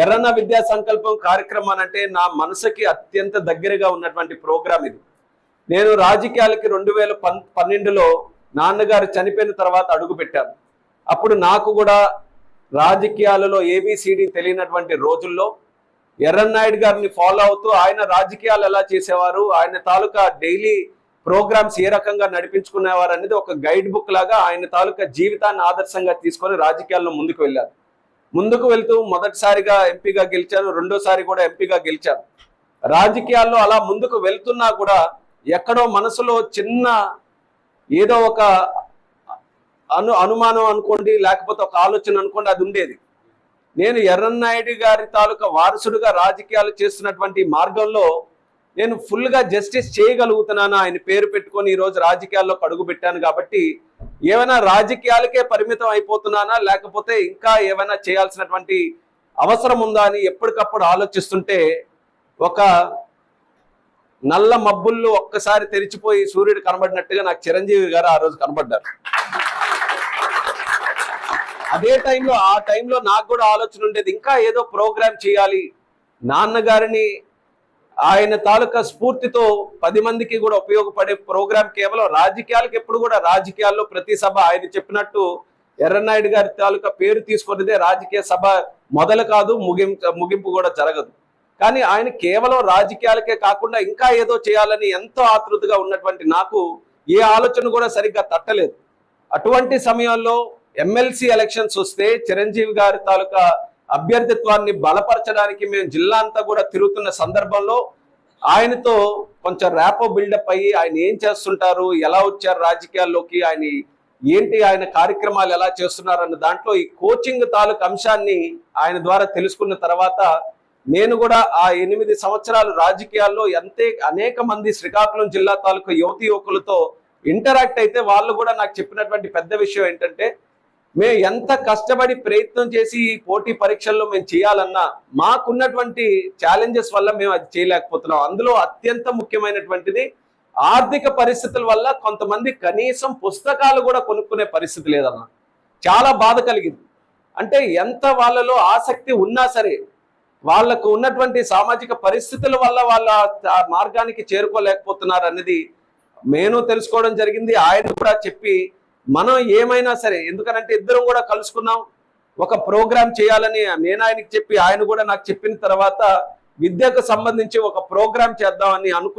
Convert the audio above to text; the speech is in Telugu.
ఎర్రన్న విద్యా సంకల్పం కార్యక్రమం అంటే నా మనసుకి అత్యంత దగ్గరగా ఉన్నటువంటి ప్రోగ్రాం ఇది. నేను రాజకీయాలకి 2012లో నాన్నగారు చనిపోయిన తర్వాత అడుగుపెట్టాను. అప్పుడు నాకు కూడా రాజకీయాలలో ఏబిసిడి తెలియనటువంటి రోజుల్లో ఎర్రన్నాయుడు గారిని ఫాలో అవుతూ ఆయన రాజకీయాలు ఎలా చేసేవారు, ఆయన తాలూకా డైలీ ప్రోగ్రామ్స్ ఏ రకంగా నడిపించుకునేవారు అనేది ఒక గైడ్ బుక్ లాగా ఆయన తాలూకా జీవితాన్ని ఆదర్శంగా తీసుకొని రాజకీయాల్లో ముందుకు వెళ్ళారు. ముందుకు వెళ్తూ మొదటిసారిగా ఎంపీగా గెలిచారు, రెండోసారి కూడా ఎంపీగా గెలిచారు. రాజకీయాల్లో అలా ముందుకు వెళ్తున్నా కూడా ఎక్కడో మనసులో చిన్న ఏదో ఒక అనుమానం అనుకోండి, లేకపోతే ఒక ఆలోచన అనుకోండి, అది ఉండేది. నేను ఎర్రన్నాయుడు గారి తాలూకా వారసుడుగా రాజకీయాలు చేస్తున్నటువంటి మార్గంలో నేను ఫుల్గా జస్టిస్ చేయగలుగుతున్నాను ఆయన పేరు పెట్టుకొని ఈరోజు రాజకీయాల్లో అడుగు పెట్టాను. కాబట్టి ఏమైనా రాజకీయాలకే పరిమితం అయిపోతున్నానా, లేకపోతే ఇంకా ఏమైనా చేయాల్సినటువంటి అవసరం ఉందా అని ఎప్పటికప్పుడు ఆలోచిస్తుంటే ఒక నల్ల మబ్బుల్లో ఒక్కసారి తెరిచిపోయి సూర్యుడు కనబడినట్టుగా నాకు చిరంజీవి గారు ఆ రోజు కనబడ్డారు. అదే ఆ టైంలో నాకు కూడా ఆలోచన ఉండేది, ఇంకా ఏదో ప్రోగ్రామ్ చేయాలి. నాన్నగారిని ఆయన తాలూకా స్ఫూర్తితో 10 మందికి కూడా ఉపయోగపడే ప్రోగ్రాం. కేవలం రాజకీయాలకు ఎప్పుడు కూడా రాజకీయాల్లో ప్రతి సభ ఆయన చెప్పినట్టు ఎర్రన్నాయుడు గారి తాలూకా పేరు తీసుకున్నదే రాజకీయ సభ మొదలు కాదు, ముగింపు కూడా జరగదు. కానీ ఆయన కేవలం రాజకీయాలకే కాకుండా ఇంకా ఏదో చేయాలని ఎంతో ఆతృతగా ఉన్నటువంటి నాకు ఏ ఆలోచన కూడా సరిగ్గా తట్టలేదు. అటువంటి సమయంలో ఎమ్మెల్సీ ఎలక్షన్స్ వస్తే చిరంజీవి గారి తాలూకా అభ్యర్థిత్వాన్ని బలపరచడానికి మేము జిల్లా అంతా కూడా తిరుగుతున్న సందర్భంలో ఆయనతో కొంచెం ర్యాపో బిల్డప్ అయ్యి ఆయన ఏం చేస్తుంటారు, ఎలా వచ్చారు రాజకీయాల్లోకి, ఆయన కార్యక్రమాలు ఎలా చేస్తున్నారు అన్న దాంట్లో ఈ కోచింగ్ తాలూకు అంశాన్ని ఆయన ద్వారా తెలుసుకున్న తర్వాత నేను కూడా ఆ 8 సంవత్సరాలు రాజకీయాల్లో అనేక మంది శ్రీకాకుళం జిల్లా తాలూకు యువతి యువకులతో ఇంటరాక్ట్ అయితే వాళ్ళు కూడా నాకు చెప్పినటువంటి పెద్ద విషయం ఏంటంటే, మేము ఎంత కష్టపడి ప్రయత్నం చేసి ఈ పోటీ పరీక్షల్లో మేము చేయాలన్నా మాకున్నటువంటి ఛాలెంజెస్ వల్ల మేము అది చేయలేకపోతున్నాం. అందులో అత్యంత ముఖ్యమైనటువంటిది ఆర్థిక పరిస్థితుల వల్ల కొంతమంది కనీసం పుస్తకాలు కూడా కొనుక్కునే పరిస్థితి లేదన్న. చాలా బాధ కలిగింది. అంటే ఎంత వాళ్ళలో ఆసక్తి ఉన్నా సరే వాళ్లకు ఉన్నటువంటి సామాజిక పరిస్థితుల వల్ల వాళ్ళ మార్గానికి చేరుకోలేకపోతున్నారు అనేది నేను తెలుసుకోవడం జరిగింది. ఆయన కూడా చెప్పి మనం ఏమైనా సరే, ఎందుకనంటే ఇద్దరం కూడా కలుసుకున్నాం, ఒక ప్రోగ్రాం చేయాలని నేను ఆయనకి చెప్పి ఆయన కూడా నాకు చెప్పిన తర్వాత విద్యకు సంబంధించి ఒక ప్రోగ్రాం చేద్దామని అనుకున్నాం.